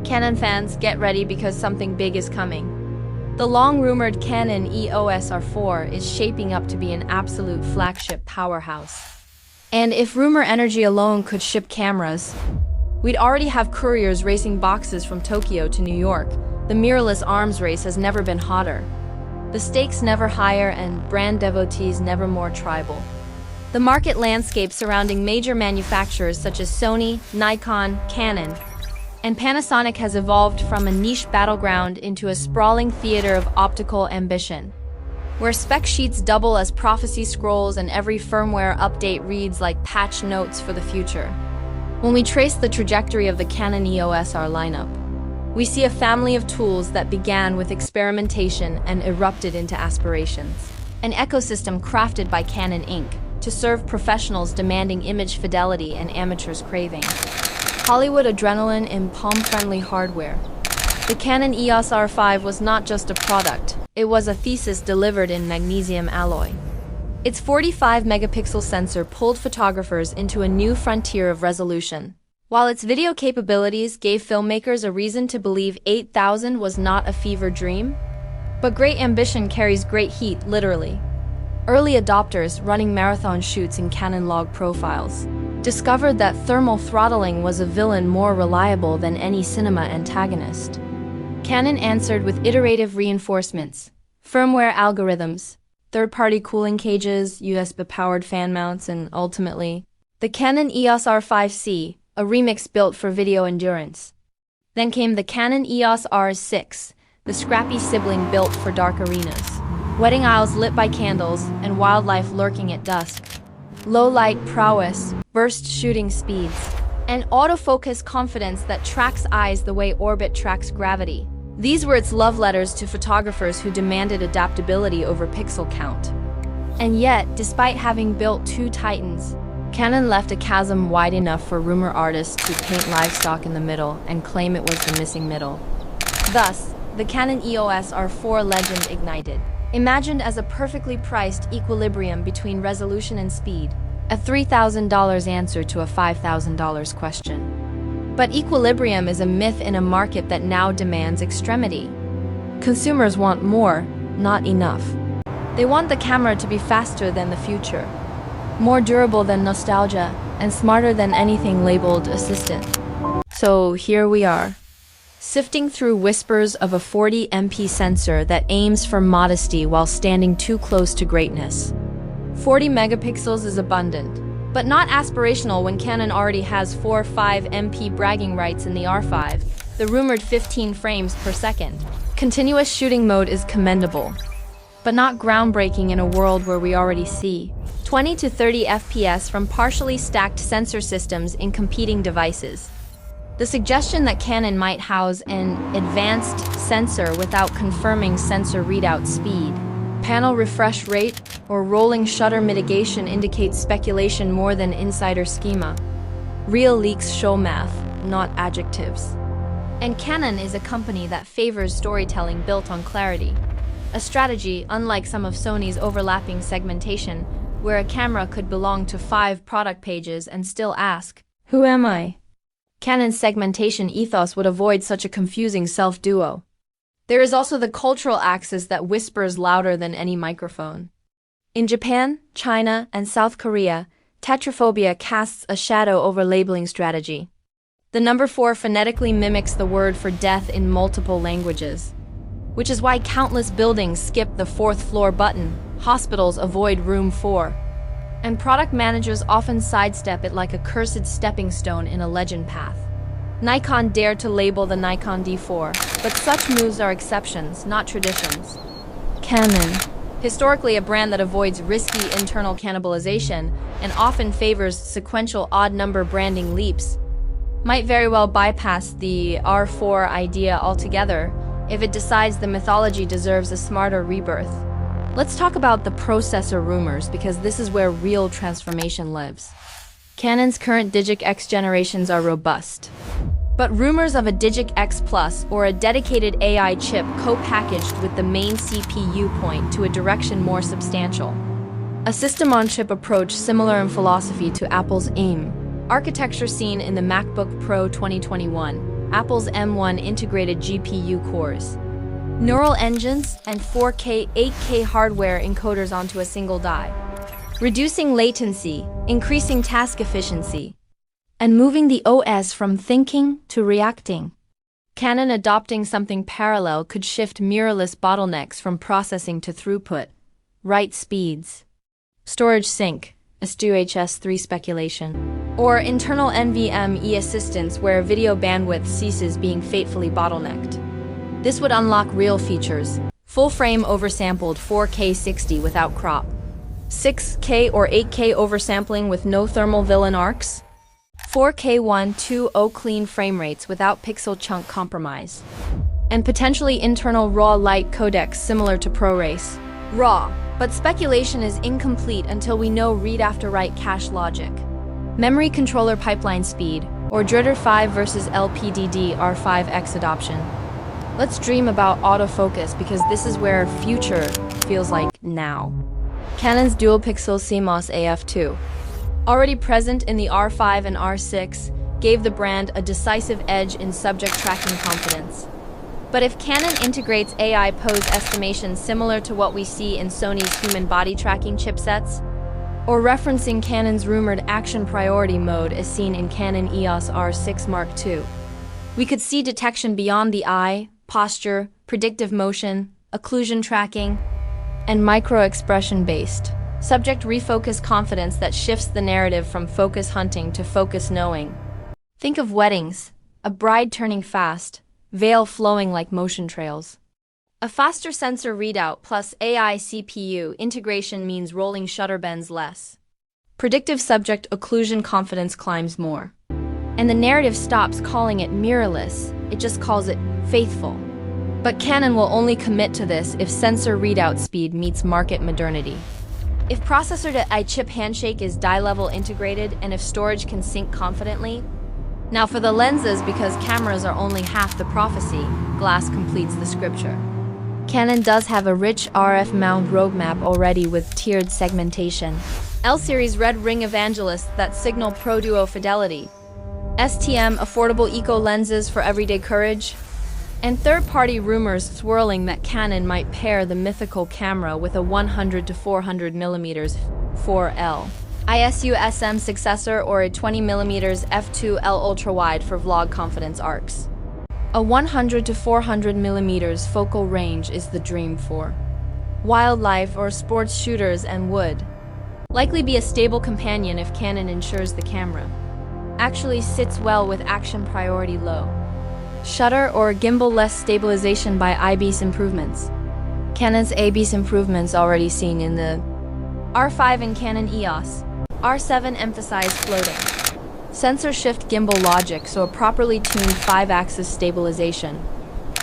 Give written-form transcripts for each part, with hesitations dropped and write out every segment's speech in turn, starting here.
Canon fans, get ready because something big is coming. The long-rumored Canon EOS R4 is shaping up to be an absolute flagship powerhouse. And if rumor energy alone could ship cameras, we'd already have couriers racing boxes from Tokyo to New York. The mirrorless arms race has never been hotter. The stakes never higher and brand devotees never more tribal. The market landscape surrounding major manufacturers such as Sony, Nikon, Canon, and Panasonic has evolved from a niche battleground into a sprawling theater of optical ambition, where spec sheets double as prophecy scrolls and every firmware update reads like patch notes for the future. When we trace the trajectory of the Canon EOS R lineup, we see a family of tools that began with experimentation and erupted into aspirations. An ecosystem crafted by Canon Inc. to serve professionals demanding image fidelity and amateurs craving Hollywood adrenaline in palm-friendly hardware. The Canon EOS R5 was not just a product, it was a thesis delivered in magnesium alloy. Its 45-megapixel sensor pulled photographers into a new frontier of resolution, while its video capabilities gave filmmakers a reason to believe 8000 was not a fever dream. But great ambition carries great heat, literally. Early adopters running marathon shoots in Canon log profiles discovered that thermal throttling was a villain more reliable than any cinema antagonist. Canon answered with iterative reinforcements, firmware algorithms, third-party cooling cages, USB-powered fan mounts, and ultimately, the Canon EOS R5C, a remix built for video endurance. Then came the Canon EOS R6, the scrappy sibling built for dark arenas. Wedding aisles lit by candles and wildlife lurking at dusk. Low-light prowess, burst shooting speeds, and autofocus confidence that tracks eyes the way orbit tracks gravity. These were its love letters to photographers who demanded adaptability over pixel count. And yet, despite having built two titans, Canon left a chasm wide enough for rumor artists to paint livestock in the middle and claim it was the missing middle. Thus, the Canon EOS R4 legend ignited. Imagined as a perfectly priced equilibrium between resolution and speed, a $3,000 answer to a $5,000 question. But equilibrium is a myth in a market that now demands extremity. Consumers want more, not enough. They want the camera to be faster than the future, more durable than nostalgia, and smarter than anything labeled assistant. So here we are, sifting through whispers of a 40MP sensor that aims for modesty while standing too close to greatness. 40 megapixels is abundant, but not aspirational when Canon already has 4.5MP bragging rights in the R5, the rumored 15 frames per second. Continuous shooting mode is commendable, but not groundbreaking in a world where we already see 20 to 30 FPS from partially stacked sensor systems in competing devices. The suggestion that Canon might house an advanced sensor without confirming sensor readout speed, panel refresh rate, or rolling shutter mitigation indicates speculation more than insider schema. Real leaks show math, not adjectives. And Canon is a company that favors storytelling built on clarity, a strategy unlike some of Sony's overlapping segmentation, where a camera could belong to 5 product pages and still ask, "Who am I?" Canon's segmentation ethos would avoid such a confusing self-duo. There is also the cultural axis that whispers louder than any microphone. In Japan, China, and South Korea, tetraphobia casts a shadow over labeling strategy. The number 4 phonetically mimics the word for death in multiple languages, which is why countless buildings skip the 4th floor button, hospitals avoid room 4. And product managers often sidestep it like a cursed stepping stone in a legend path. Nikon dared to label the Nikon D4, but such moves are exceptions, not traditions. Canon, historically a brand that avoids risky internal cannibalization and often favors sequential odd-number branding leaps, might very well bypass the R4 idea altogether if it decides the mythology deserves a smarter rebirth. Let's talk about the processor rumors, because this is where real transformation lives. Canon's current Digic X generations are robust, but rumors of a Digic X Plus or a dedicated AI chip co-packaged with the main CPU point to a direction more substantial. A system-on-chip approach similar in philosophy to Apple's AIM architecture seen in the MacBook Pro 2021. Apple's M1 integrated GPU cores, neural engines, and 4K, 8K hardware encoders onto a single die, reducing latency, increasing task efficiency, and moving the OS from thinking to reacting. Canon adopting something parallel could shift mirrorless bottlenecks from processing to throughput, write speeds, storage sync, S2HS3 speculation, or internal NVMe assistance where video bandwidth ceases being fatefully bottlenecked. This would unlock real features: full-frame oversampled 4K 60 without crop, 6K or 8K oversampling with no thermal villain arcs, 4K 120 clean frame rates without pixel chunk compromise, and potentially internal raw light codecs similar to ProRes. Raw, but speculation is incomplete until we know read-after-write cache logic. Memory controller pipeline speed, or DDR5 versus LPDDR5X adoption. Let's dream about autofocus because this is where future feels like now. Canon's dual-pixel CMOS AF2, already present in the R5 and R6, gave the brand a decisive edge in subject tracking confidence. But if Canon integrates AI pose estimation similar to what we see in Sony's human body tracking chipsets, or referencing Canon's rumored action priority mode as seen in Canon EOS R6 Mark II, we could see detection beyond the eye, posture, predictive motion, occlusion tracking, and micro-expression-based subject refocus confidence that shifts the narrative from focus hunting to focus knowing. Think of weddings, a bride turning fast, veil flowing like motion trails. A faster sensor readout plus AI CPU integration means rolling shutter bends less. Predictive subject occlusion confidence climbs more. And the narrative stops calling it mirrorless, it just calls it faithful. But Canon will only commit to this if sensor readout speed meets market modernity. If processor-to-eye chip handshake is die-level integrated and if storage can sync confidently. Now for the lenses, because cameras are only half the prophecy, glass completes the scripture. Canon does have a rich RF mount roadmap already with tiered segmentation. L-series red ring evangelists that signal pro-duo fidelity. STM affordable eco lenses for everyday courage. And third-party rumors swirling that Canon might pair the mythical camera with a 100 to 400 mm 4L ISU SM successor or a 20 mm f2L ultra-wide for vlog confidence arcs. A 100 to 400 mm focal range is the dream for wildlife or sports shooters and would likely be a stable companion if Canon ensures the camera actually sits well with action priority low. Shutter or gimbal-less stabilization by IBIS improvements. Canon's IBIS improvements already seen in the R5 and Canon EOS R7 emphasize floating. Sensor shift gimbal logic, so a properly tuned 5-axis stabilization.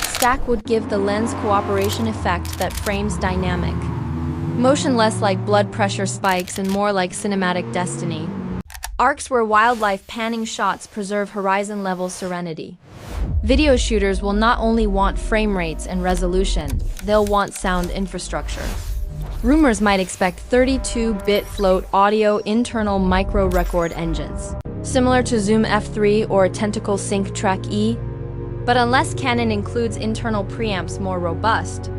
Stack would give the lens cooperation effect that frames dynamic. Motion less like blood pressure spikes and more like cinematic destiny. Arcs where wildlife panning shots preserve horizon-level serenity. Video shooters will not only want frame rates and resolution, they'll want sound infrastructure. Rumors might expect 32-bit float audio internal micro-record engines, similar to Zoom F3 or Tentacle Sync Track E. But unless Canon includes internal preamps more robust,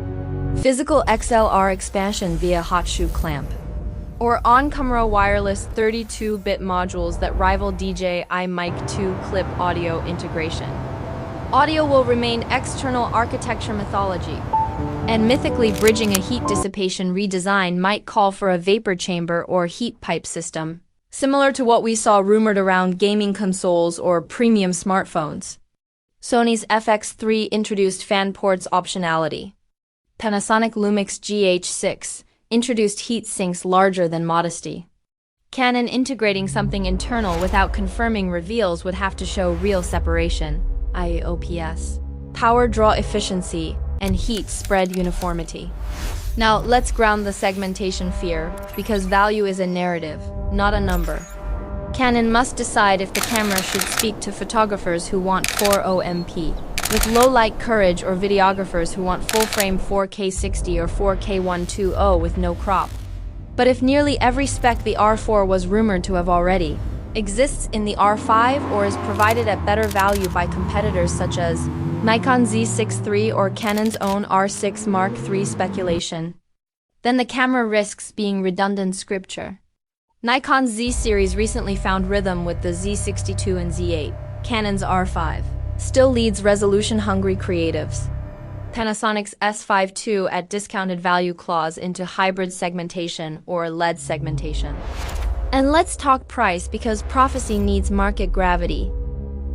physical XLR expansion via hot shoe clamp, or on-camera wireless 32-bit modules that rival DJI Mic 2 clip audio integration. Audio will remain external architecture mythology, and mythically bridging a heat dissipation redesign might call for a vapor chamber or heat pipe system, similar to what we saw rumored around gaming consoles or premium smartphones. Sony's FX3 introduced fan ports optionality. Panasonic Lumix GH6 introduced heat sinks larger than modesty. Canon integrating something internal without confirming reveals would have to show real separation, i.e. OPS, power draw efficiency, and heat spread uniformity. Now let's ground the segmentation fear, because value is a narrative, not a number. Canon must decide if the camera should speak to photographers who want 4OMP, with low light courage, or videographers who want full-frame 4K 60 or 4K 120 with no crop. But if nearly every spec the R4 was rumored to have already, exists in the R5 or is provided at better value by competitors such as Nikon Z6 III or Canon's own R6 Mark III speculation. Then the camera risks being redundant scripture. Nikon's Z series recently found rhythm with the Z62 and Z8. Canon's R5 still leads resolution-hungry creatives. Panasonic's S5 II at discounted value claws into hybrid segmentation or LED segmentation. And let's talk price because prophecy needs market gravity.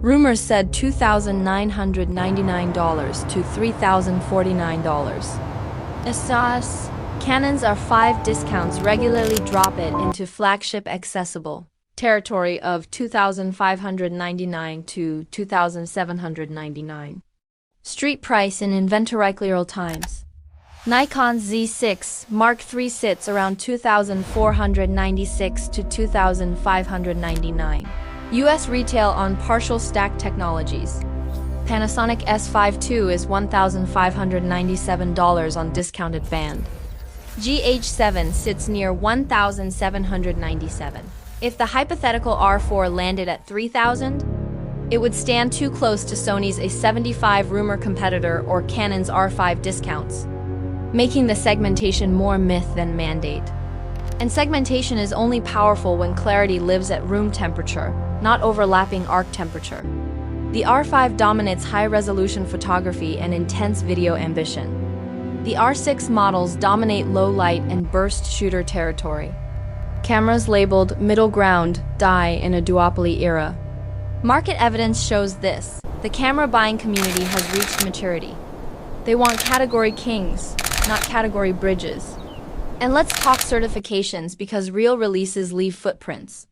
Rumors said $2,999 to $3,049. Asas, Canon's R5 discounts regularly drop it into flagship accessible territory of $2,599 to $2,799. Street price in inventory times. Nikon Z6 Mark III sits around $2,496 to $2,599. US retail on partial stack technologies. Panasonic S5 II is $1,597 on discounted band. GH7 sits near $1,797. If the hypothetical R4 landed at $3,000, it would stand too close to Sony's A75 rumor competitor or Canon's R5 discounts, making the segmentation more myth than mandate. And segmentation is only powerful when clarity lives at room temperature, not overlapping arc temperature. The R5 dominates high-resolution photography and intense video ambition. The R6 models dominate low-light and burst shooter territory. Cameras labeled middle ground die in a duopoly era. Market evidence shows this. The camera buying community has reached maturity. They want category kings, not category bridges. And let's talk certifications because real releases leave footprints.